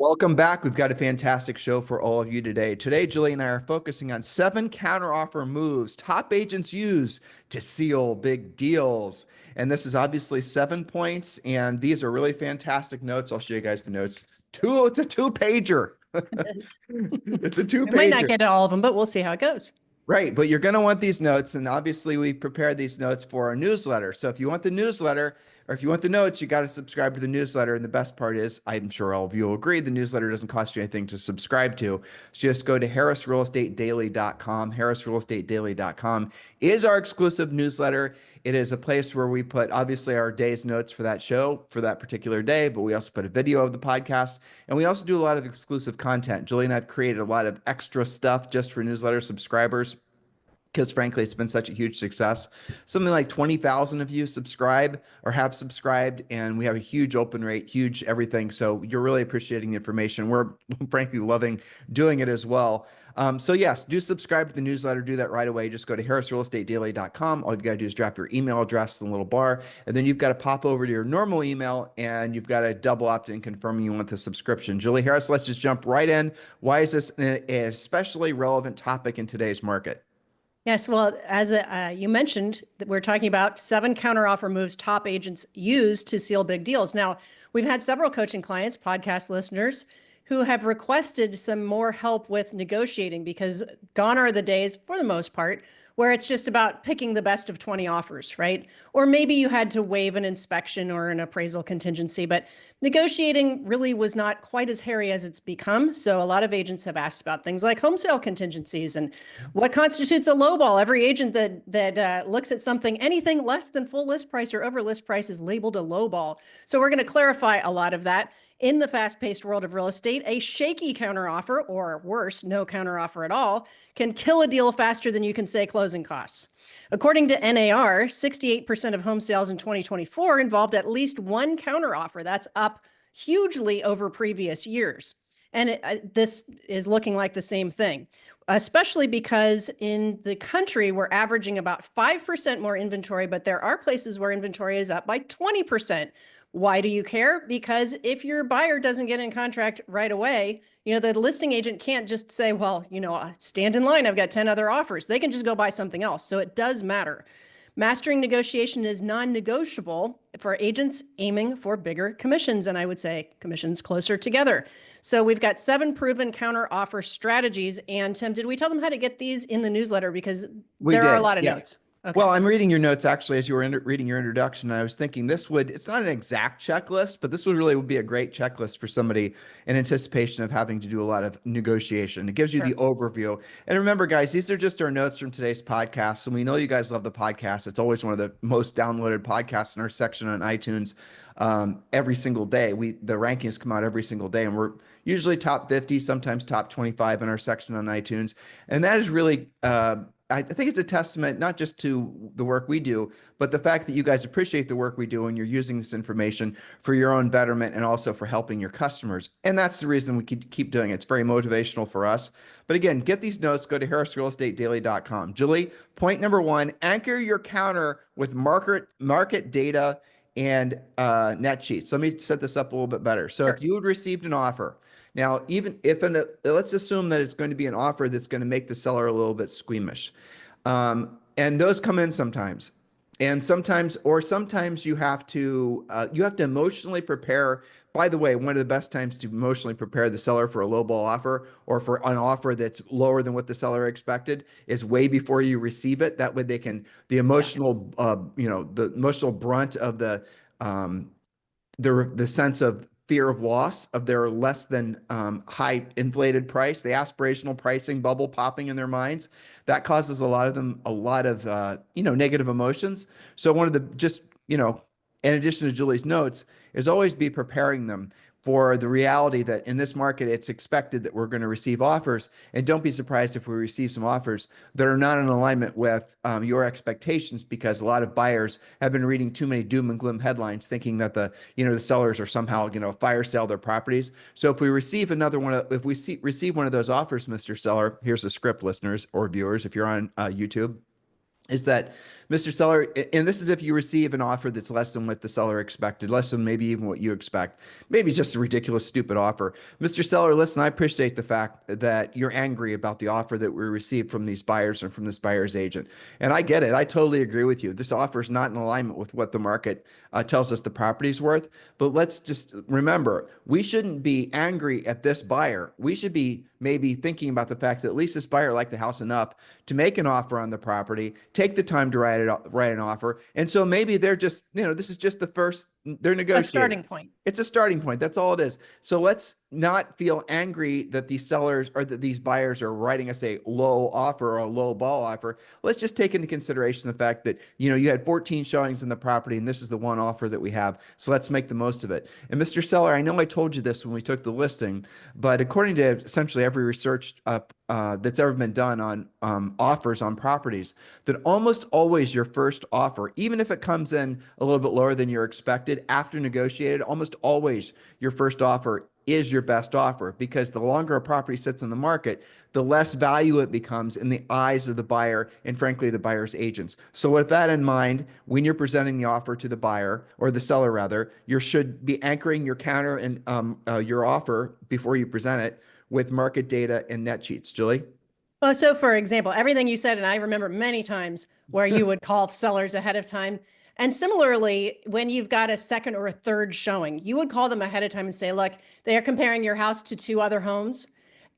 Welcome back. We've got a fantastic show for all of you today. Today, Julie and I are focusing on 7 counteroffer moves top agents use to seal big deals. And this is obviously 7 points, and these are really fantastic notes. I'll show you guys the notes. It's a two-pager. It is. It's a We might not two-pager. get to all of them, but we'll see how it goes. Right, but you're going to want these notes, and obviously we prepared these notes for our newsletter. So if you want the newsletter, or if you want the notes, you got to subscribe to the newsletter. And the best part is, I'm sure all of you will agree, the newsletter doesn't cost you anything to subscribe to. Just go to harrisrealestatedaily.com. Harrisrealestatedaily.com is our exclusive newsletter. It is a place where we put obviously our day's notes for that show for that particular day, but we also put a video of the podcast, and we also do a lot of exclusive content. Julie and I have created a lot of extra stuff just for newsletter subscribers, because frankly, it's been such a huge success. Something like 20,000 of you subscribe or have subscribed, and we have a huge open rate, huge everything. So you're really appreciating the information. We're frankly loving doing it as well. So yes, do subscribe to the newsletter. Do that right away. Just go to harrisrealestatedaily.com. All you've got to do is drop your email address in the little bar, and then you've got to pop over to your normal email, and you've got to double opt in confirming you want the subscription. Julie Harris, let's just jump right in. Why is this an especially relevant topic in today's market? Yes, well, as you mentioned, that we're talking about 7 counteroffer moves top agents use to seal big deals. Now, we've had several coaching clients, podcast listeners, who have requested some more help with negotiating, because gone are the days, for the most part, where it's just about picking the best of 20 offers, right? Or maybe you had to waive an inspection or an appraisal contingency, but negotiating really was not quite as hairy as it's become. So a lot of agents have asked about things like home sale contingencies and what constitutes a lowball. Every agent that looks at something, anything less than full list price or over list price, is labeled a lowball. So we're going to clarify a lot of that. In the fast-paced world of real estate, a shaky counteroffer, or worse, no counteroffer at all, can kill a deal faster than you can say closing costs. According to NAR, 68% of home sales in 2024 involved at least one counteroffer. That's up hugely over previous years. And this is looking like the same thing, especially because in the country, we're averaging about 5% more inventory, but there are places where inventory is up by 20%. Why do you care? Because if your buyer doesn't get in contract right away, the listing agent can't just say, well, stand in line, I've got 10 other offers. They can just go buy something else. So it does matter. Mastering negotiation is non-negotiable for agents aiming for bigger commissions, and I would say commissions closer together. So we've got 7 proven counter offer strategies. And Tim, did we tell them how to get these in the newsletter? Because there are a lot of notes. Okay. Well, I'm reading your notes actually as you were reading your introduction, and I was thinking it's not an exact checklist, but this would be a great checklist for somebody in anticipation of having to do a lot of negotiation. It gives you the overview. And remember, guys, these are just our notes from today's podcast. And we know you guys love the podcast. It's always one of the most downloaded podcasts in our section on iTunes every single day. The rankings come out every single day, and we're usually top 50, sometimes top 25 in our section on iTunes. And that is really I think it's a testament not just to the work we do, but the fact that you guys appreciate the work we do and you're using this information for your own betterment and also for helping your customers. And that's the reason we keep doing it. It's very motivational for us. But again, get these notes, go to harrisrealestatedaily.com. Julie, point number 1, anchor your counter with market data and net sheets. Let me set this up a little bit better. So if you had received an offer, now, even if let's assume that it's going to be an offer that's going to make the seller a little bit squeamish. And those come in sometimes. And sometimes you have to emotionally prepare. By the way, one of the best times to emotionally prepare the seller for a lowball offer or for an offer that's lower than what the seller expected is way before you receive it. That way the emotional, the emotional brunt of the sense of fear of loss of their less than high inflated price, the aspirational pricing bubble popping in their minds, that causes a lot of negative emotions. So one of the in addition to Julie's notes, is always be preparing them for the reality that in this market, it's expected that we're going to receive offers. And don't be surprised if we receive some offers that are not in alignment with your expectations, because a lot of buyers have been reading too many doom and gloom headlines, thinking that the sellers are somehow fire sale their properties. So if we receive receive one of those offers, Mr. Seller, here's the script, listeners or viewers, if you're on YouTube. is that Mr. Seller, and this is if you receive an offer that's less than what the seller expected, less than maybe even what you expect, maybe just a ridiculous, stupid offer. Mr. Seller, listen, I appreciate the fact that you're angry about the offer that we received from these buyers and from this buyer's agent. And I get it. I totally agree with you. This offer is not in alignment with what the market tells us the property's worth. But let's just remember, we shouldn't be angry at this buyer. We should be maybe thinking about the fact that at least this buyer liked the house enough to make an offer on the property, take the time to write an offer. And so maybe they're just, this is just the first, they're negotiating. A starting point. It's a starting point. That's all it is. So let's not feel angry that these sellers or that these buyers are writing us a low offer or a low ball offer. Let's just take into consideration the fact that, you had 14 showings in the property and this is the one offer that we have. So let's make the most of it. And Mr. Seller, I know I told you this when we took the listing, but according to essentially every research that's ever been done on offers on properties, that almost always your first offer, even if it comes in a little bit lower than you're expected after negotiated, almost always your first offer is your best offer, because the longer a property sits in the market, the less value it becomes in the eyes of the buyer and frankly the buyer's agents. So with that in mind, when you're presenting the offer to the buyer or the seller rather, you should be anchoring your counter and your offer before you present it with market data and net sheets. Julie? Well, so for example, everything you said, and I remember many times where you would call sellers ahead of time. And similarly, when you've got a second or a third showing, you would call them ahead of time and say, look, they are comparing your house to 2 other homes,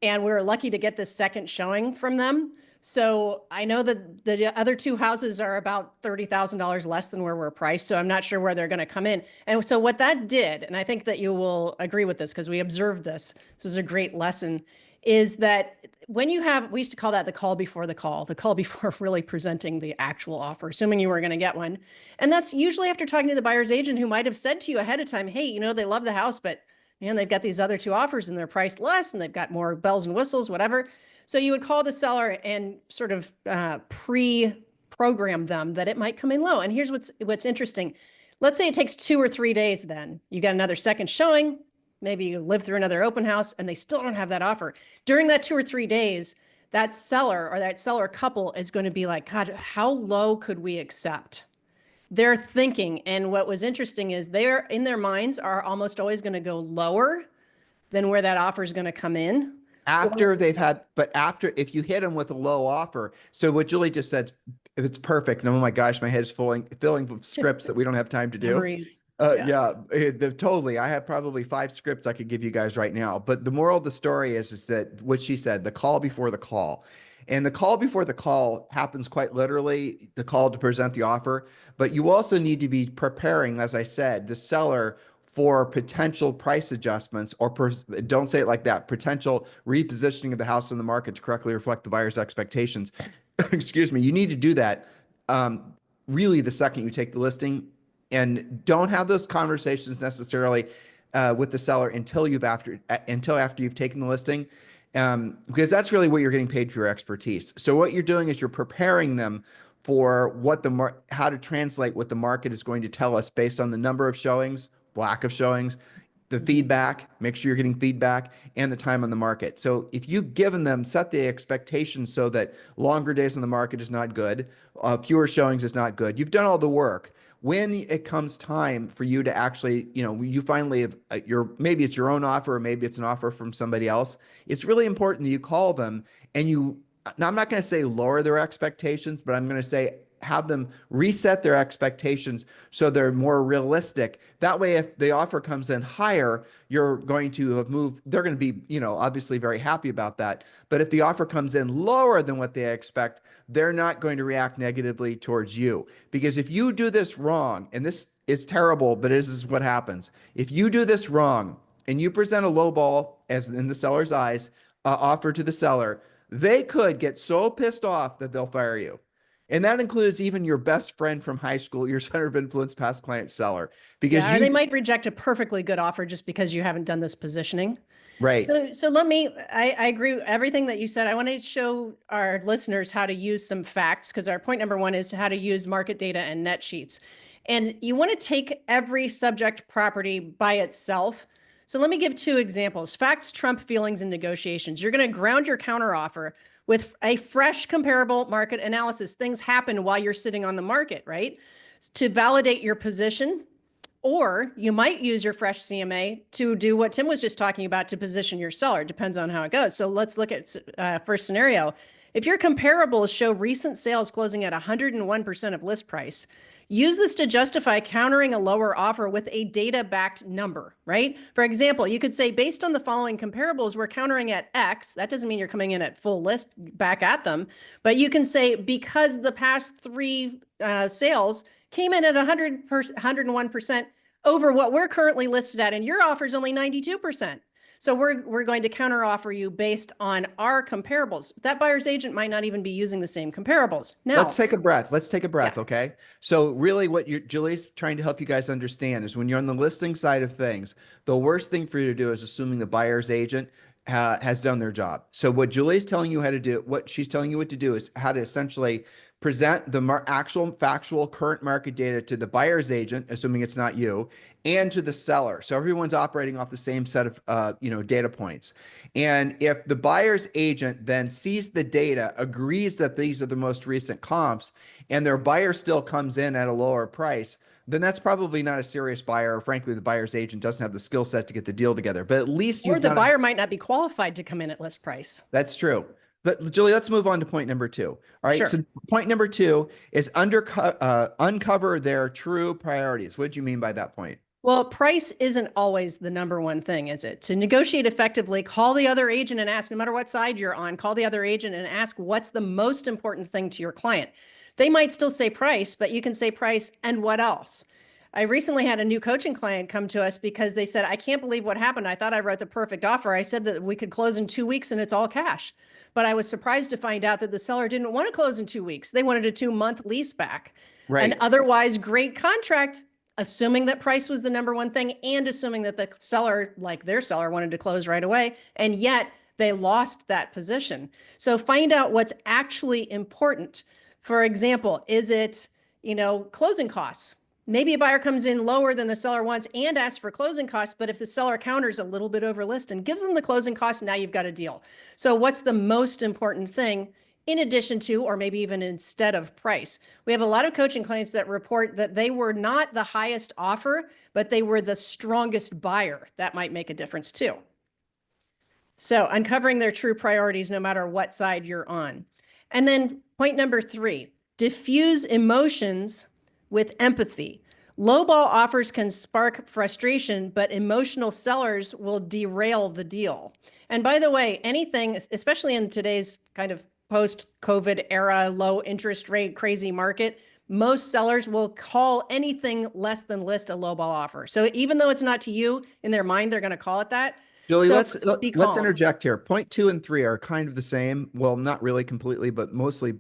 and we're lucky to get this second showing from them. So I know that the other 2 houses are about $30,000 less than where we're priced. So I'm not sure where they're going to come in. And so what that did, and I think that you will agree with this because we observed this, this is a great lesson, is that when you have, we used to call that the call before really presenting the actual offer, assuming you were going to get one. And that's usually after talking to the buyer's agent who might have said to you ahead of time, hey, they love the house, but man, they've got these other 2 offers and they're priced less and they've got more bells and whistles, whatever. So you would call the seller and sort of pre-program them that it might come in low. And here's what's interesting. Let's say it takes 2 or 3 days, then you got another second showing. Maybe you live through another open house and they still don't have that offer. During that 2 or 3 days, that seller or that seller couple is going to be like, God, how low could we accept? They're thinking. And what was interesting is they're in their minds are almost always going to go lower than where that offer is going to come in. After they've had, but after, if you hit them with a low offer, so what Julie just said, it's perfect. And oh my gosh, my head is filling with scripts that we don't have time to do. Memories. Totally. I have probably 5 scripts I could give you guys right now. But the moral of the story is that what she said, the call before the call. And the call before the call happens quite literally, the call to present the offer. But you also need to be preparing, as I said, the seller for potential price adjustments, or don't say it like that, potential repositioning of the house in the market to correctly reflect the buyer's expectations. Excuse me. You need to do that really the second you take the listing, and don't have those conversations necessarily with the seller until after you've taken the listing, because that's really what you're getting paid for your expertise. So what you're doing is you're preparing them for how to translate what the market is going to tell us based on the number of showings, lack of showings, the feedback, make sure you're getting feedback, and the time on the market. So if you've given them, set the expectations so that longer days on the market is not good, fewer showings is not good. You've done all the work. When it comes time for you to actually, you finally have maybe it's your own offer, or maybe it's an offer from somebody else. It's really important that you call them and now I'm not going to say lower their expectations, but I'm going to say have them reset their expectations so they're more realistic. That way, if the offer comes in higher, you're going to have moved. They're going to be, obviously very happy about that. But if the offer comes in lower than what they expect, they're not going to react negatively towards you. Because if you do this wrong, and this is terrible, but this is what happens. If you do this wrong and you present a low ball, as in the seller's eyes, offer to the seller, they could get so pissed off that they'll fire you. And that includes even your best friend from high school, your center of influence past client seller, because or they might reject a perfectly good offer just because you haven't done this positioning. Right. So I agree with everything that you said. I want to show our listeners how to use some facts, because our point number 1 is how to use market data and net sheets. And you want to take every subject property by itself. So let me give 2 examples. Facts trump feelings in negotiations. You're going to ground your counteroffer with a fresh comparable market analysis. Things happen while you're sitting on the market, right? To validate your position. Or you might use your fresh CMA to do what Tim was just talking about, to position your seller. It depends on how it goes. So let's look at first scenario. If your comparables show recent sales closing at 101% of list price, use this to justify countering a lower offer with a data-backed number, right? For example, you could say, based on the following comparables, we're countering at X. That doesn't mean you're coming in at full list back at them, but you can say, because the past three sales came in at 101% over what we're currently listed at, and your offer is only 92%. So we're going to counter offer you based on our comparables. That buyer's agent might not even be using the same comparables. Now, let's take a breath. Let's take a breath. Yeah. Okay. So really what Julie's trying to help you guys understand is, when you're on the listing side of things, the worst thing for you to do is assuming the buyer's agent has done their job. So what Julie's telling you how to do, what she's telling you what to do, is how to essentially present the actual factual current market data to the buyer's agent, assuming it's not you, and to the seller. So everyone's operating off the same set of data points. And if the buyer's agent then sees the data, agrees that these are the most recent comps, and their buyer still comes in at a lower price, then that's probably not a serious buyer. Or frankly, the buyer's agent doesn't have the skill set to get the deal together. But at least or the buyer might not be qualified to come in at list price. That's true. But Julie, let's move on to point number 2. All right. Sure. So point number 2 is uncover their true priorities. What do you mean by that point? Well, price isn't always the number one thing, is it? To negotiate effectively, call the other agent and ask, no matter what side you're on, call the other agent and ask, what's the most important thing to your client? They might still say price, but you can say price and what else? I recently had a new coaching client come to us because they said, I can't believe what happened. I thought I wrote the perfect offer. I said that we could close in 2 weeks and it's all cash. But I was surprised to find out that the seller didn't want to close in 2 weeks. They wanted a 2-month lease back. Right. An otherwise great contract, assuming that price was the number one thing and assuming that the seller, like their seller, wanted to close right away. And yet they lost that position. So find out what's actually important. For example, is it, closing costs? Maybe a buyer comes in lower than the seller wants and asks for closing costs, but if the seller counters a little bit over list and gives them the closing costs, now you've got a deal. So what's the most important thing in addition to, or maybe even instead of, price? We have a lot of coaching clients that report that they were not the highest offer, but they were the strongest buyer. That might make a difference too. So uncovering their true priorities, no matter what side you're on. And then point number 3, diffuse emotions with empathy. Lowball offers can spark frustration, but emotional sellers will derail the deal. And by the way, anything, especially in today's kind of post-COVID era, low interest rate, crazy market, most sellers will call anything less than list a lowball offer. So even though it's not to you, in their mind, they're going to call it that. Julie, So let's interject here. Point 2 and 3 are kind of the same. Well, not really completely, but mostly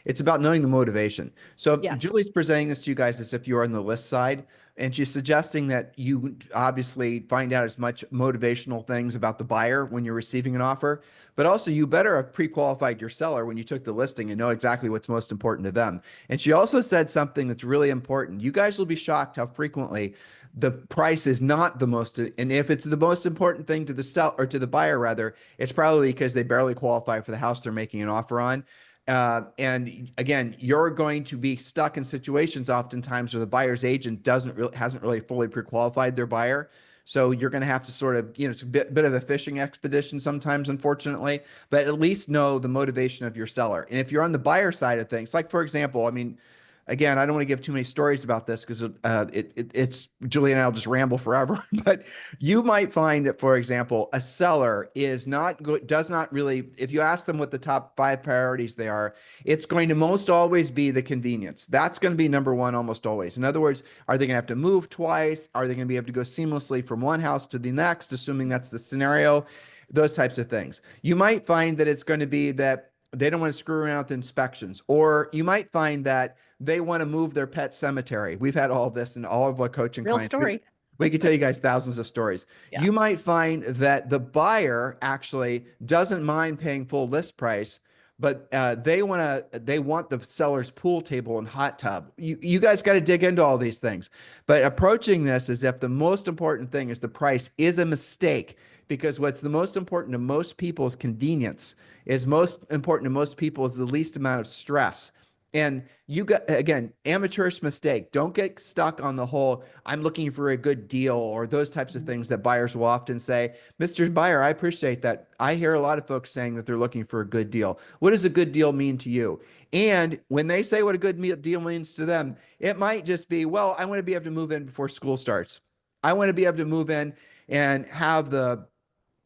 it's about knowing the motivation. So Yes. Julie's presenting this to you guys as if you are on the list side, and she's suggesting that you obviously find out as much motivational things about the buyer when you're receiving an offer, but also you better have pre-qualified your seller when you took the listing and know exactly what's most important to them. And she also said something that's really important. You guys will be shocked how frequently the price is not the most, and if it's the most important thing to the seller, or to the buyer rather, it's probably because they barely qualify for the house they're making an offer on. And again, you're going to be stuck in situations oftentimes where the buyer's agent hasn't really fully pre-qualified their buyer. So you're going to have to sort of, it's a bit of a fishing expedition sometimes, unfortunately, but at least know the motivation of your seller. And if you're on the buyer side of things, like for example, again, I don't want to give too many stories about this because it's Julie and I'll just ramble forever. But you might find that, for example, a seller does not really, if you ask them what the top 5 priorities they are, it's going to most always be the convenience. That's going to be number 1 almost always. In other words, are they going to have to move twice? Are they going to be able to go seamlessly from one house to the next, assuming that's the scenario? Those types of things. You might find that it's going to be that they don't want to screw around with inspections, or you might find that they want to move their pet cemetery. We've had all of this in all of our coaching Real clients. story. We could tell you guys thousands of stories. Yeah. You might find that the buyer actually doesn't mind paying full list price, but they want the seller's pool table and hot tub. You guys got to dig into all these things. But approaching this as if the most important thing is the price is a mistake, because what's the most important to most people is convenience. Is most important to most people is the least amount of stress. And you got, again, amateurish mistake. Don't get stuck on the whole, I'm looking for a good deal, or those types of things that buyers will often say. Mr. Buyer, I appreciate that. I hear a lot of folks saying that they're looking for a good deal. What does a good deal mean to you? And when they say what a good deal means to them, it might just be, well, I want to be able to move in before school starts. I want to be able to move in and have the,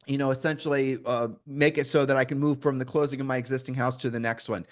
essentially make it so that I can move from the closing of my existing house to the next one.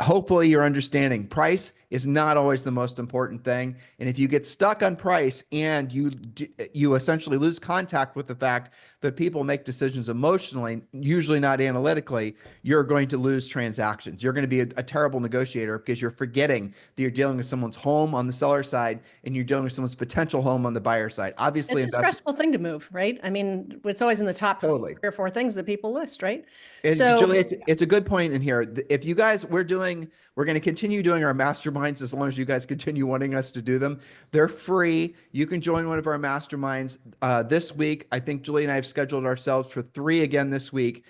Hopefully you're understanding price is not always the most important thing. And if you get stuck on price and you essentially lose contact with the fact that people make decisions emotionally, usually not analytically, you're going to lose transactions. You're going to be a terrible negotiator because you're forgetting that you're dealing with someone's home on the seller side and you're dealing with someone's potential home on the buyer side. Obviously, It's a stressful thing to move, right? I mean, it's always in the top totally. 3 or 4 things that people list, right? And So Julie, it's a good point in here. If you guys, we're going to continue doing our masterminds as long as you guys continue wanting us to do them. They're free. You can join one of our masterminds this week. I think Julie and I have scheduled ourselves for 3 again this week.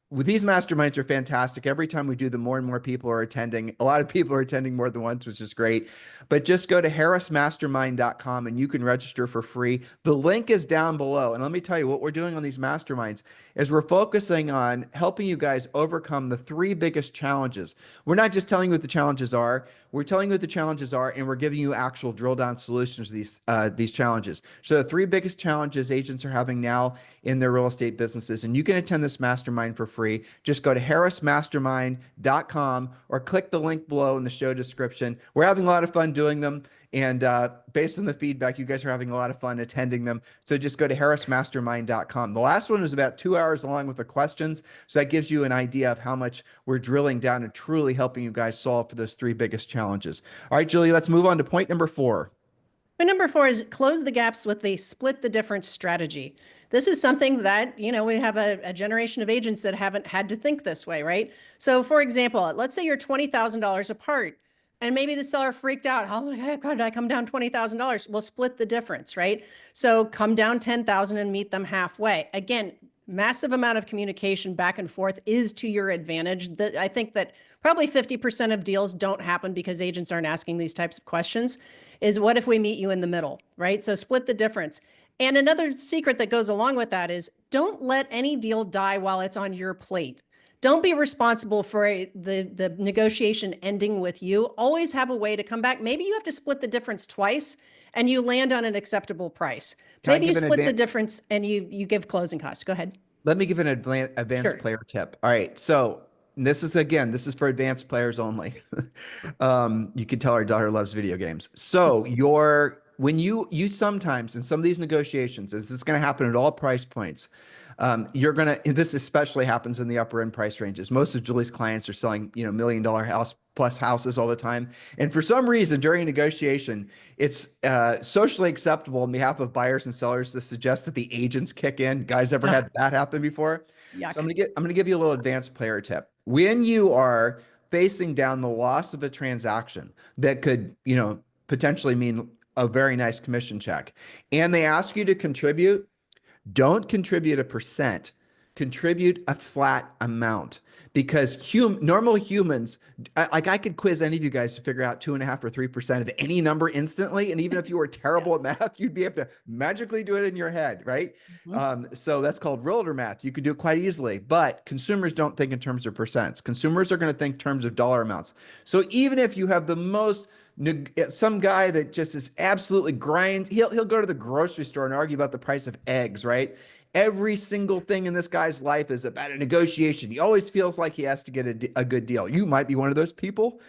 With these masterminds are fantastic. Every time we do them, more and more people are attending. A lot of people are attending more than once, which is great. But just go to harrismastermind.com and you can register for free. The link is down below. And let me tell you what we're doing on these masterminds is we're focusing on helping you guys overcome the 3 biggest challenges. We're not just telling you what the challenges are. We're telling you what the challenges are, and we're giving you actual drill down solutions to these challenges. So the 3 biggest challenges agents are having now in their real estate businesses, and you can attend this mastermind for free. Just go to harrismastermind.com or click the link below in the show description. We're having a lot of fun doing them. And based on the feedback, you guys are having a lot of fun attending them. So just go to harrismastermind.com. The last one was about 2 hours long with the questions. So that gives you an idea of how much we're drilling down and truly helping you guys solve for those 3 biggest challenges. All right, Julie, let's move on to point number 4. Point number 4 is close the gaps with the split the difference strategy. This is something that, we have a generation of agents that haven't had to think this way, right? So for example, let's say you're $20,000 apart. And maybe the seller freaked out. How the heck did I come down $20,000? We'll split the difference, right? So come down 10,000 and meet them halfway. Again, massive amount of communication back and forth is to your advantage. I think that probably 50% of deals don't happen because agents aren't asking these types of questions. Is what if we meet you in the middle, right? So split the difference. And another secret that goes along with that is don't let any deal die while it's on your plate. Don't be responsible for the negotiation ending with you. Always have a way to come back. Maybe you have to split the difference twice and you land on an acceptable price. Maybe you split the difference and you give closing costs. Go ahead. Let me give an advanced player tip. All right. So this is for advanced players only. You can tell our daughter loves video games. So when you sometimes in some of these negotiations, this is going to happen at all price points. This especially happens in the upper end price ranges. Most of Julie's clients are selling, $1 million house plus houses all the time. And for some reason during a negotiation, it's socially acceptable on behalf of buyers and sellers to suggest that the agents kick in. Guys ever had that happen before? Yuck. So I'm going to give you a little advanced player tip. When you are facing down the loss of a transaction that could, potentially mean a very nice commission check, and they ask you to contribute, don't contribute a percent, contribute a flat amount, because normal humans, I could quiz any of you guys to figure out 2.5 or 3% of any number instantly. And even if you were terrible at math, you'd be able to magically do it in your head, right? Mm-hmm. So that's called realtor math. You could do it quite easily, but consumers don't think in terms of percents. Consumers are going to think in terms of dollar amounts. So even if you have the most some guy that just is absolutely he'll go to the grocery store and argue about the price of eggs, right? Every single thing in this guy's life is about a negotiation. He always feels like he has to get a good deal. You might be one of those people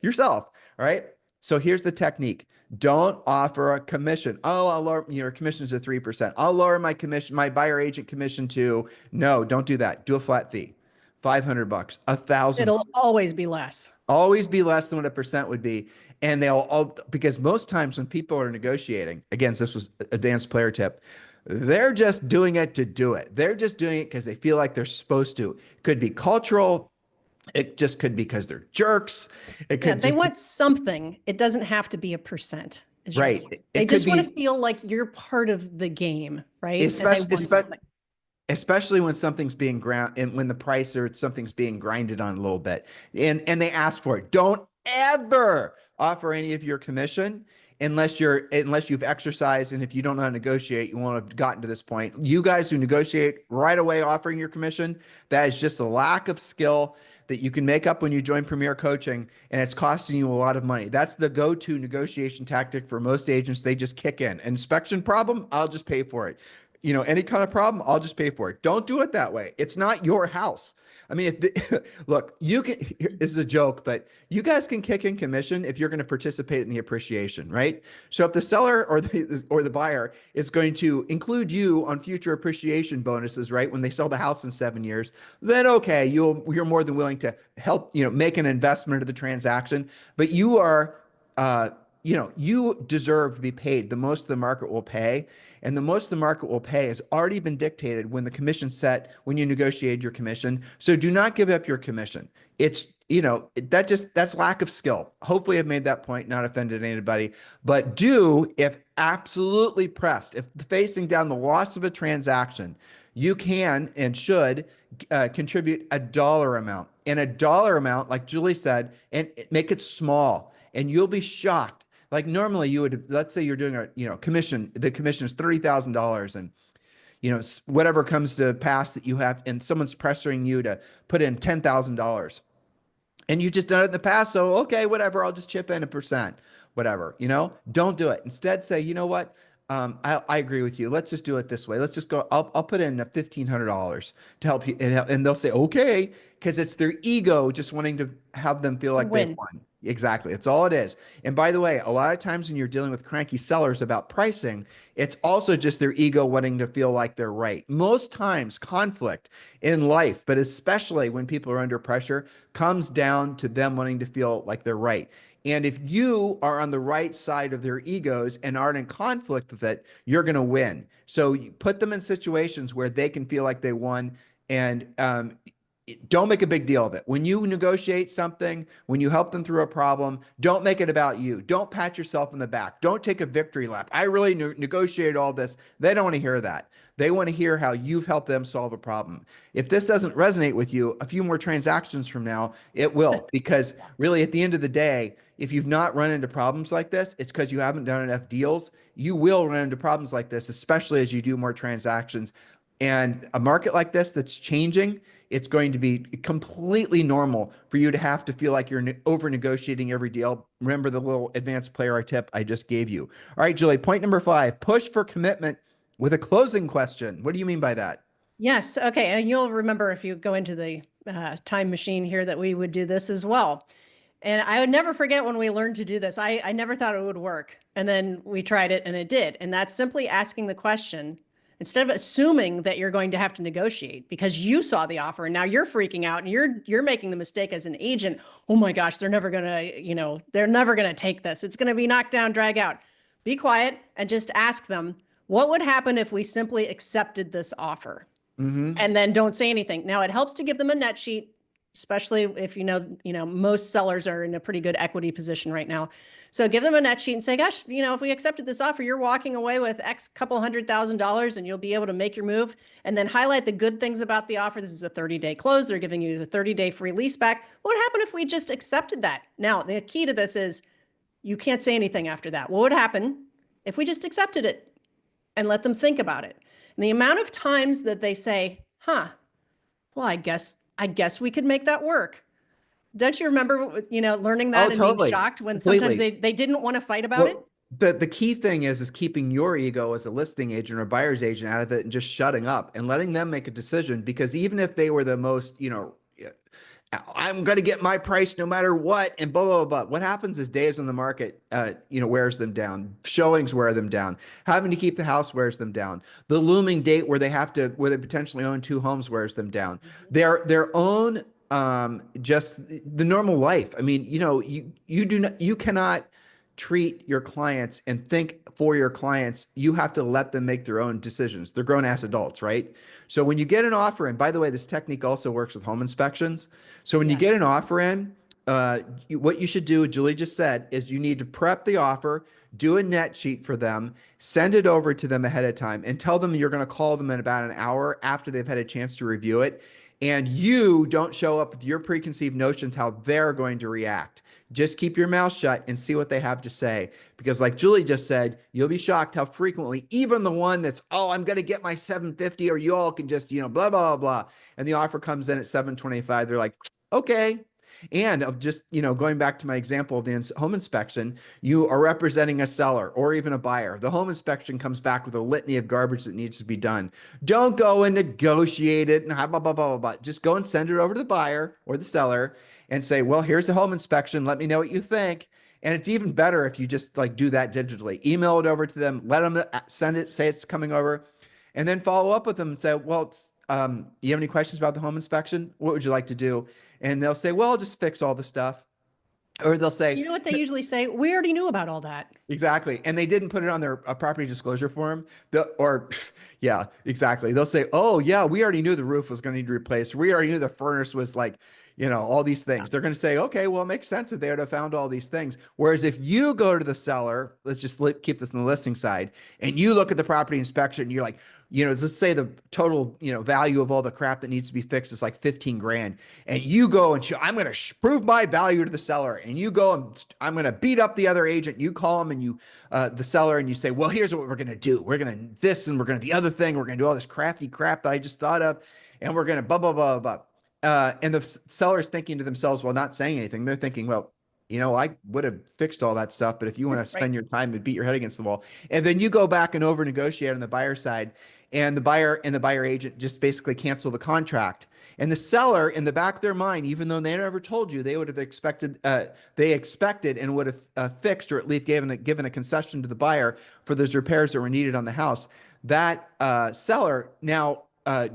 yourself, all right? So here's the technique. Don't offer a commission. Oh, I'll lower your commissions to 3%. I'll lower my commission, my buyer agent commission to, no, don't do that. Do a flat fee. $500, $1,000. It'll always be less. Always be less than what a percent would be. And they'll all, because most times when people are negotiating, again, this was advanced player tip, they're just doing it to do it. They're just doing it because they feel like they're supposed to. Could be cultural. It just could be because they're jerks. It Yeah, could they just want something. It doesn't have to be a percent, is your right. point. They It could just want to be feel like you're part of the game, right? And they especially, want something. especially when something's being ground and when the price or something's being grinded on a little bit, and they ask for it. Don't ever offer any of your commission unless you've exercised, and if you don't know how to negotiate, you won't have gotten to this point. You guys who negotiate right away offering your commission, that is just a lack of skill that you can make up when you join Premier Coaching, and it's costing you a lot of money. That's the go-to negotiation tactic for most agents. They just kick in. Inspection problem, I'll just pay for it. Any kind of problem, I'll just pay for it. Don't do it that way. It's not your house. I mean, look, you can, this is a joke, but you guys can kick in commission if you're going to participate in the appreciation, right? So if the seller or the buyer is going to include you on future appreciation bonuses, right, when they sell the house in 7 years, then okay, you're more than willing to help, make an investment into the transaction, but you are, you deserve to be paid the most the market will pay. And the most the market will pay has already been dictated when the commission's set, when you negotiate your commission. So do not give up your commission. It's, that's lack of skill. Hopefully I've made that point, not offended anybody, but if absolutely pressed, if facing down the loss of a transaction, you can and should contribute a dollar amount. And a dollar amount, like Julie said, and make it small. And you'll be shocked. Like normally you would, let's say you're doing a, commission, the commission is $30,000 and, whatever comes to pass that you have, and someone's pressuring you to put in $10,000 and you just done it in the past. So, okay, whatever, I'll just chip in a percent, whatever, don't do it. Instead say, you know what? I agree with you. Let's just do it this way. Let's just go. I'll put in $1,500 to help you. And they'll say, okay, because it's their ego just wanting to have them feel like they won. Exactly. It's all it is. And by the way, a lot of times when you're dealing with cranky sellers about pricing, it's also just their ego wanting to feel like they're right. Most times conflict in life, but especially when people are under pressure, comes down to them wanting to feel like they're right. And if you are on the right side of their egos and aren't in conflict with it, you're going to win. So you put them in situations where they can feel like they won, and don't make a big deal of it. When you negotiate something, when you help them through a problem, don't make it about you. Don't pat yourself in the back. Don't take a victory lap. I really negotiated all this. They don't want to hear that. They want to hear how you've helped them solve a problem. If this doesn't resonate with you, a few more transactions from now, it will. Because really, at the end of the day, if you've not run into problems like this, it's because you haven't done enough deals. You will run into problems like this, especially as you do more transactions. And a market like this that's changing, it's going to be completely normal for you to have to feel like you're over negotiating every deal. Remember the little advanced player tip I just gave you. All right, Julie, point number 5, push for commitment with a closing question. What do you mean by that? Yes. Okay. And you'll remember if you go into the time machine here that we would do this as well. And I would never forget when we learned to do this. I never thought it would work. And then we tried it and it did. And that's simply asking the question, instead of assuming that you're going to have to negotiate because you saw the offer and now you're freaking out and you're making the mistake as an agent. Oh my gosh, they're never going to, they're never going to take this. It's going to be knocked down, drag out. Be quiet and just ask them, what would happen if we simply accepted this offer? Mm-hmm. And then don't say anything. Now it helps to give them a net sheet, especially if most sellers are in a pretty good equity position right now. So give them a net sheet and say, gosh, if we accepted this offer, you're walking away with X couple $100,000 and you'll be able to make your move. And then highlight the good things about the offer. This is a 30-day close. They're giving you a 30-day free lease back. What would happen if we just accepted that? Now, the key to this is you can't say anything after that. What would happen if we just accepted it and let them think about it? And the amount of times that they say, well, I guess we could make that work. Don't you remember, learning that and totally. being shocked when Completely. sometimes they didn't want to fight about it? The key thing is keeping your ego as a listing agent or buyer's agent out of it and just shutting up and letting them make a decision. Because even if they were the most, I'm going to get my price no matter what, and blah, blah, blah. What happens is days on the market, wears them down. Showings wear them down. Having to keep the house wears them down. The looming date where they potentially own 2 homes wears them down. Their own, just the normal life. I mean, you cannot treat your clients and think for your clients, you have to let them make their own decisions. They're grown ass adults, right? So when you get an offer in, by the way, this technique also works with home inspections. So when you get Yes. an offer in, what you should do, Julie just said, is you need to prep the offer, do a net sheet for them, send it over to them ahead of time, and tell them you're going to call them in about an hour after they've had a chance to review it. And you don't show up with your preconceived notions how they're going to react. Just keep your mouth shut and see what they have to say. Because like Julie just said, you'll be shocked how frequently, even the one that's, oh, I'm going to get my 750 or you all can just, blah, blah, blah, blah. And the offer comes in at 725. They're like, okay. And of just, going back to my example of the home inspection, you are representing a seller or even a buyer. The home inspection comes back with a litany of garbage that needs to be done. Don't go and negotiate it and blah, blah, blah, blah, blah. Just go and send it over to the buyer or the seller and say, well, here's the home inspection. Let me know what you think. And it's even better if you just do that digitally. Email it over to them, let them send it, say it's coming over, and then follow up with them and say, well, you have any questions about the home inspection? What would you like to do? And they'll say, well, I'll just fix all the stuff. Or they'll say, You know what they usually say? We already knew about all that. exactly. And they didn't put it on their property disclosure form. Yeah, exactly. They'll say, oh, yeah, we already knew the roof was going to need replaced. We already knew the furnace was all these things. They're going to say, okay, well, it makes sense that they would have found all these things. Whereas if you go to the seller, let's just keep this on the listing side, and you look at the property inspection, you're like, let's say the total, value of all the crap that needs to be fixed is like 15 grand. And you go and I'm going to prove my value to the seller. And you go and I'm going to beat up the other agent. You call him and the seller, and you say, well, here's what we're going to do. We're going to this, and we're going to the other thing. We're going to do all this crafty crap that I just thought of. And we're going to blah, blah, blah, blah. And the seller is thinking to themselves, while not saying anything, they're thinking, well, I would have fixed all that stuff, but if you want to spend your time and beat your head against the wall, and then you go back and over negotiate on the buyer side, and the buyer agent just basically cancel the contract. And the seller, in the back of their mind, even though they never told you, they would have expected, and would have fixed, or at least given a concession to the buyer for those repairs that were needed on the house. That seller now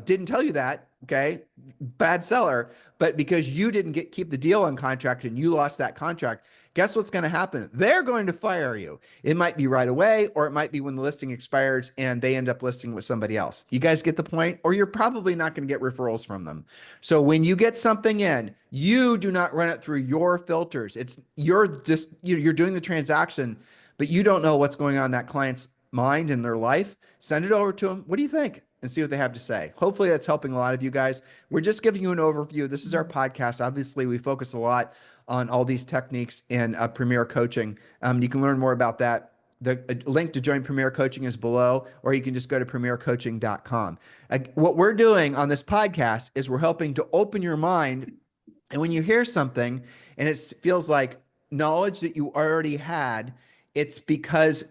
didn't tell you that. Okay. Bad seller. But because you didn't keep the deal on contract and you lost that contract, guess what's going to happen? They're going to fire you. It might be right away, or it might be when the listing expires and they end up listing with somebody else. You guys get the point? Or you're probably not going to get referrals from them. So when you get something in, you do not run it through your filters. You're doing the transaction, but you don't know what's going on in that client's mind and their life. Send it over to them. What do you think? And see what they have to say. Hopefully that's helping a lot of you guys. We're just giving you an overview. This is our podcast. Obviously, we focus a lot on all these techniques in Premier Coaching. You can learn more about that. The link to join Premier Coaching is below, or you can just go to premiercoaching.com. What we're doing on this podcast is we're helping to open your mind. And when you hear something and it feels like knowledge that you already had, it's because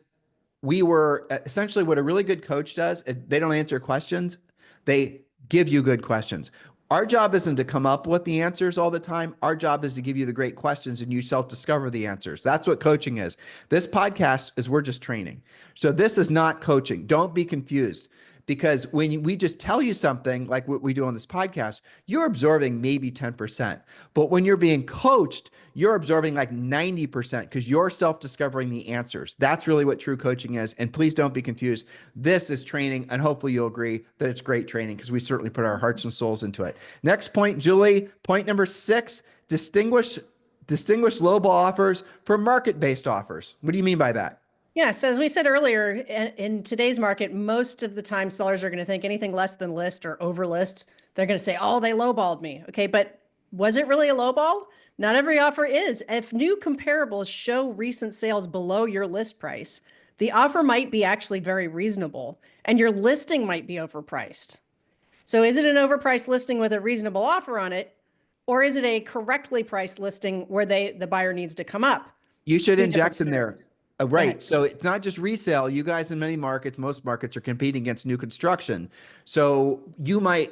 we were essentially, what a really good coach does is they don't answer questions. They give you good questions. Our job isn't to come up with the answers all the time. Our job is to give you the great questions and you self-discover the answers. That's what coaching is. This podcast is, we're just training. So this is not coaching. Don't be confused. Because when we just tell you something like what we do on this podcast, you're absorbing maybe 10%. But when you're being coached, you're absorbing like 90% because you're self-discovering the answers. That's really what true coaching is. And please don't be confused. This is training, and hopefully you'll agree that it's great training because we certainly put our hearts and souls into it. Next point, Julie, point number 6, distinguish lowball offers from market-based offers. What do you mean by that? Yes, as we said earlier, in today's market, most of the time sellers are going to think anything less than list or over list, they're going to say, oh, they lowballed me. Okay, but was it really a lowball? Not every offer is. If new comparables show recent sales below your list price, the offer might be actually very reasonable and your listing might be overpriced. So is it an overpriced listing with a reasonable offer on it? Or is it a correctly priced listing where the buyer needs to come up? You should inject in there. Scenarios. Right. So it's not just resale. You guys in many markets, most markets are competing against new construction. So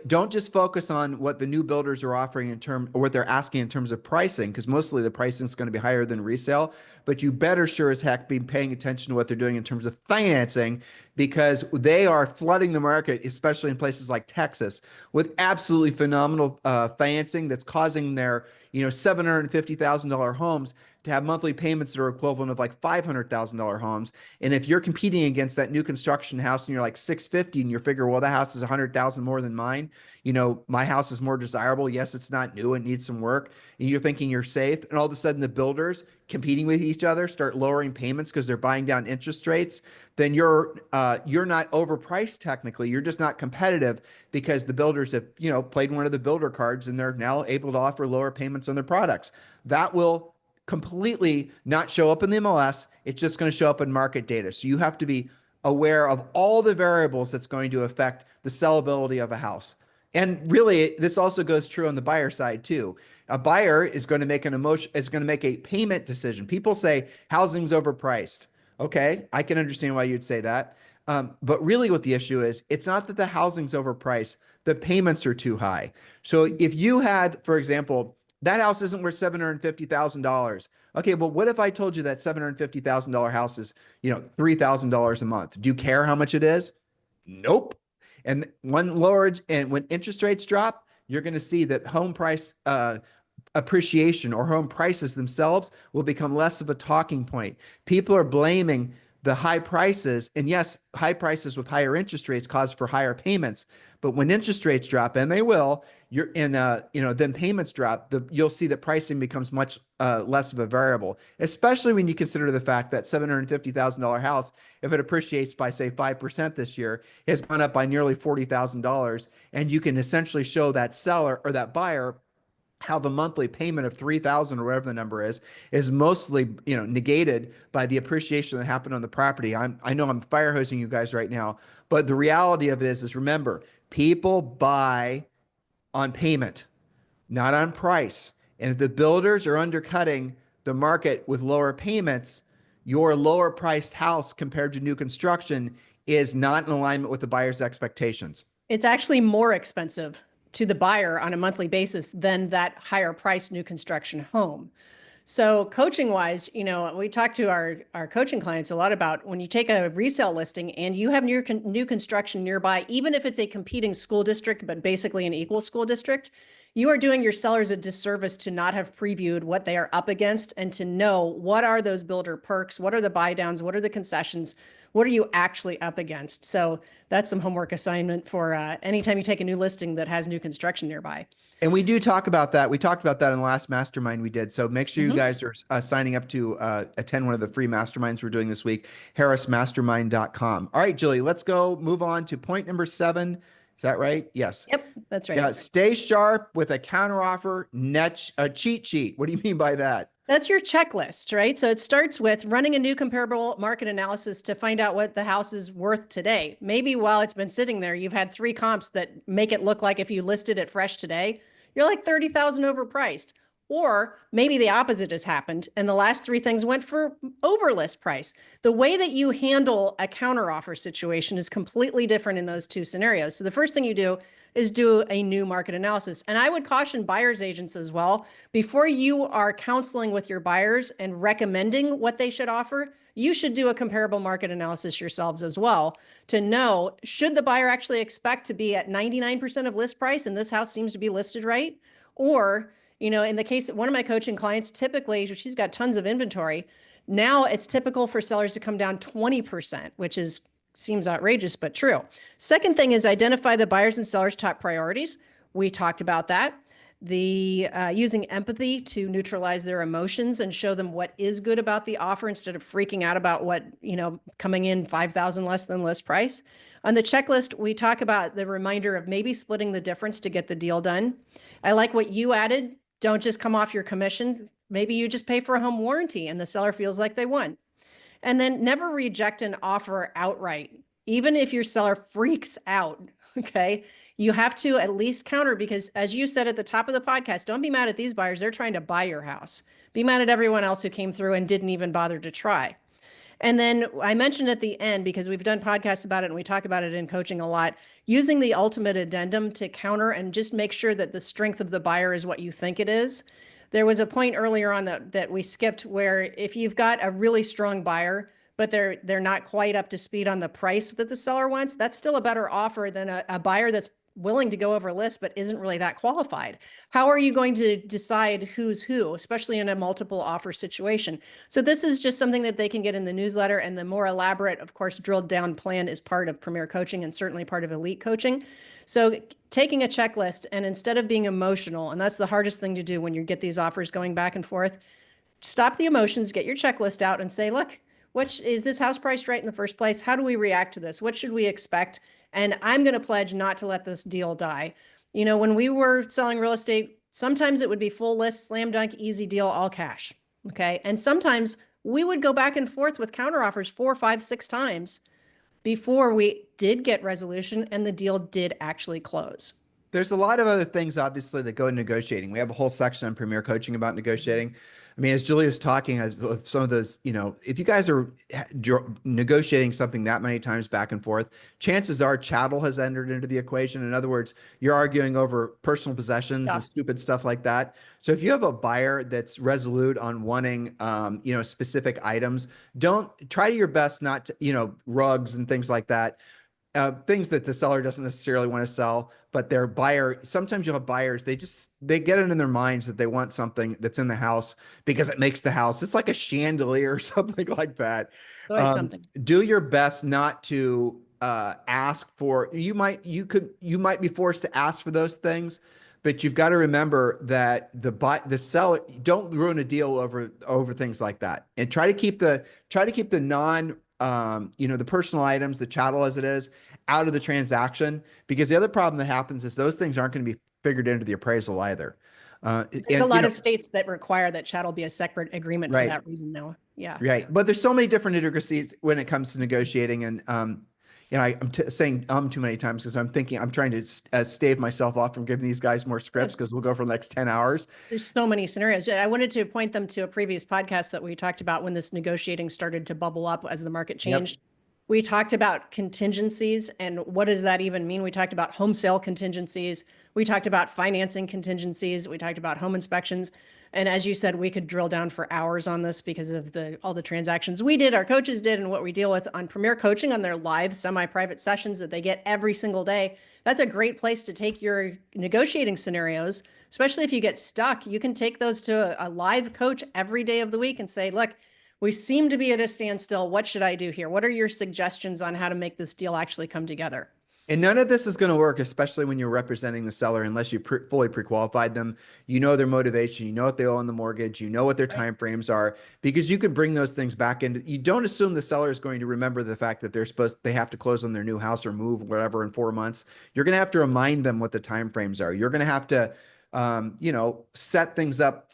don't just focus on what the new builders are offering or what they're asking in terms of pricing, because mostly the pricing is going to be higher than resale, but you better sure as heck be paying attention to what they're doing in terms of financing, because they are flooding the market, especially in places like Texas, with absolutely phenomenal financing that's causing their $750,000 homes to have monthly payments that are equivalent of like $500,000 homes. And if you're competing against that new construction house and you're like 650 and you figure, well, that house is 100,000 more than mine. You know, my house is more desirable. Yes, it's not new. It needs some work. And you're thinking you're safe. And all of a sudden the builders competing with each other start lowering payments because they're buying down interest rates. Then you're not overpriced technically. You're just not competitive because the builders have, you know, played one of the builder cards and they're now able to offer lower payments on their products. That will completely not show up in the MLS. It's just going to show up in market data. So you have to be aware of all the variables that's going to affect the sellability of a house. And really, this also goes true on the buyer side too. A buyer is going to make a payment decision. People say housing's overpriced. Okay, I can understand why you'd say that. But really what the issue is, it's not that the housing's overpriced, the payments are too high. So if you had, for example, that house isn't worth $750,000. Okay, but what if I told you that $750,000 house is, you know, $3,000 a month? Do you care how much it is? Nope. And when interest rates drop, you're going to see that home price appreciation or home prices themselves will become less of a talking point. People are blaming the high prices, and yes, high prices with higher interest rates cause for higher payments. But when interest rates drop, and they will, then payments drop. You'll see that pricing becomes much less of a variable, especially when you consider the fact that $750,000 house, if it appreciates by say 5% this year, has gone up by nearly $40,000, and you can essentially show that seller or that buyer how the monthly payment of $3,000 or whatever the number is mostly, you know, negated by the appreciation that happened on the property. I know I'm fire hosing you guys right now, but the reality of it is remember, people buy on payment, not on price. And if the builders are undercutting the market with lower payments, your lower priced house compared to new construction is not in alignment with the buyer's expectations. It's actually more expensive to the buyer on a monthly basis than that higher price new construction home. So coaching wise, you know, we talk to our coaching clients a lot about when you take a resale listing and you have new construction nearby, even if it's a competing school district, but basically an equal school district, you are doing your sellers a disservice to not have previewed what they are up against and to know what are those builder perks, what are the buy downs, what are the concessions, what are you actually up against? So that's some homework assignment for anytime you take a new listing that has new construction nearby. And we do talk about that. We talked about that in the last mastermind we did. So make sure you guys are signing up to attend one of the free masterminds we're doing this week, harrismastermind.com. All right, Julie, let's go move on to point number 7. Is that right? Yes. Yep, that's right. Yeah, stay sharp with a counteroffer cheat sheet. What do you mean by that? That's your checklist, right? So it starts with running a new comparable market analysis to find out what the house is worth today. Maybe while it's been sitting there, you've had 3 comps that make it look like if you listed it fresh today, you're like 30,000 overpriced. Or maybe the opposite has happened and the last 3 things went for over list price. The way that you handle a counteroffer situation is completely different in those 2 scenarios. So the first thing you do is do a new market analysis. And I would caution buyer's agents as well, before you are counseling with your buyers and recommending what they should offer, you should do a comparable market analysis yourselves as well to know, should the buyer actually expect to be at 99% of list price and this house seems to be listed right? Or, you know, in the case of one of my coaching clients, typically she's got tons of inventory. Now it's typical for sellers to come down 20%, which seems outrageous, but true. Second thing is identify the buyers and sellers' top priorities. We talked about that. The using empathy to neutralize their emotions and show them what is good about the offer instead of freaking out about what, you know, coming in 5,000 less than list price. On the checklist, we talk about the reminder of maybe splitting the difference to get the deal done. I like what you added. Don't just come off your commission. Maybe you just pay for a home warranty and the seller feels like they won. And then never reject an offer outright, even if your seller freaks out, okay? You have to at least counter because as you said at the top of the podcast, don't be mad at these buyers. They're trying to buy your house. Be mad at everyone else who came through and didn't even bother to try. And then I mentioned at the end, because we've done podcasts about it and we talk about it in coaching a lot, using the ultimate addendum to counter and just make sure that the strength of the buyer is what you think it is. There was a point earlier on that we skipped where if you've got a really strong buyer, but they're not quite up to speed on the price that the seller wants, that's still a better offer than a buyer that's willing to go over a list, but isn't really that qualified. How are you going to decide who's who, especially in a multiple offer situation? So this is just something that they can get in the newsletter, and the more elaborate, of course, drilled down plan is part of Premier Coaching and certainly part of Elite Coaching. So taking a checklist, and instead of being emotional, and that's the hardest thing to do when you get these offers going back and forth, stop the emotions, get your checklist out and say, look, is this house priced right in the first place? How do we react to this? What should we expect? And I'm going to pledge not to let this deal die. You know, when we were selling real estate, sometimes it would be full list, slam dunk, easy deal, all cash. Okay. And sometimes we would go back and forth with counteroffers 4, 5, 6 times before we did get resolution and the deal did actually close. There's a lot of other things, obviously, that go into negotiating. We have a whole section on Premier Coaching about negotiating. I mean, as Julie was talking, some of those, you know, if you guys are negotiating something that many times back and forth, chances are chattel has entered into the equation. In other words, you're arguing over personal possessions and stupid stuff like that. So if you have a buyer that's resolute on wanting, you know, specific items, don't try your best not to, you know, rugs and things like that. Things that the seller doesn't necessarily want to sell, but their buyer, sometimes you'll have buyers, they get it in their minds that they want something that's in the house because it makes the house, it's like a chandelier or something like that. Something. Do your best not to ask for, you might be forced to ask for those things, but you've got to remember that the seller, don't ruin a deal over things like that, and try to keep the non, you know, the personal items, the chattel as it is, out of the transaction, because the other problem that happens is those things aren't going to be figured into the appraisal either. There's a lot of states that require that chattel be a separate agreement for that reason now. Yeah. Right. But there's so many different intricacies when it comes to negotiating. And, you know, I'm saying too many times because I'm trying to stave myself off from giving these guys more scripts because we'll go for the next 10 hours. There's so many scenarios. I wanted to point them to a previous podcast that we talked about when this negotiating started to bubble up as the market changed. Yep. We talked about contingencies and what does that even mean? We talked about home sale contingencies. We talked about financing contingencies. We talked about home inspections. And as you said, we could drill down for hours on this because of all the transactions we did, our coaches did, and what we deal with on Premier Coaching on their live semi-private sessions that they get every single day. That's a great place to take your negotiating scenarios, especially if you get stuck. You can take those to a live coach every day of the week and say, look, we seem to be at a standstill. What should I do here? What are your suggestions on how to make this deal actually come together? And none of this is going to work, especially when you're representing the seller, unless you fully pre-qualified them. You know their motivation, you know what they owe on the mortgage, you know what their timeframes are, because you can bring those things back into. You don't assume the seller is going to remember the fact that they have to close on their new house or move whatever in 4 months. You're going to have to remind them what the timeframes are. You're going to have to, you know, set things up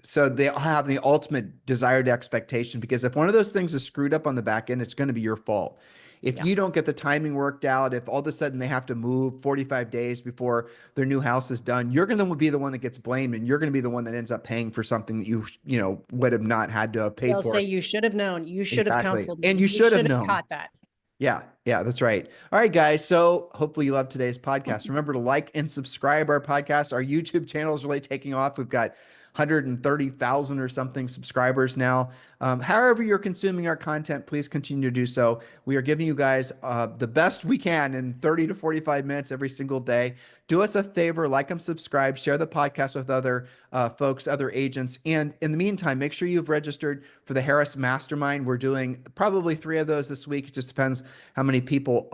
so they have the ultimate desired expectation. Because if one of those things is screwed up on the back end, it's going to be your fault. If you don't get the timing worked out, if all of a sudden they have to move 45 days before their new house is done, you're going to be the one that gets blamed, and you're going to be the one that ends up paying for something that you know, would have not had to have paid for. They'll say you should have known. You should have counseled me. And you should have known. Caught that. Yeah, that's right. All right, guys. So hopefully you loved today's podcast. Remember to like and subscribe our podcast. Our YouTube channel is really taking off. We've got 130,000 or something subscribers now. However you're consuming our content, please continue to do so. We are giving you guys the best we can in 30 to 45 minutes every single day. Do us a favor, like and subscribe, share the podcast with other folks, other agents. And in the meantime, make sure you've registered for the Harris Mastermind. We're doing probably 3 of those this week. It just depends how many people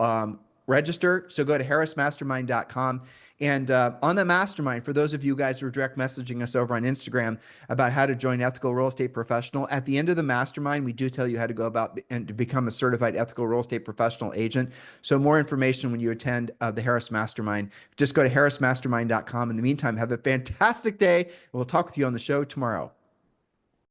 register. So go to harrismastermind.com. And on the mastermind, for those of you guys who are direct messaging us over on Instagram about how to join Ethical Real Estate Professional, at the end of the mastermind, we do tell you how to go about and to become a certified ethical real estate professional agent. So more information when you attend the Harris Mastermind, just go to harrismastermind.com. In the meantime, have a fantastic day. We'll talk with you on the show tomorrow.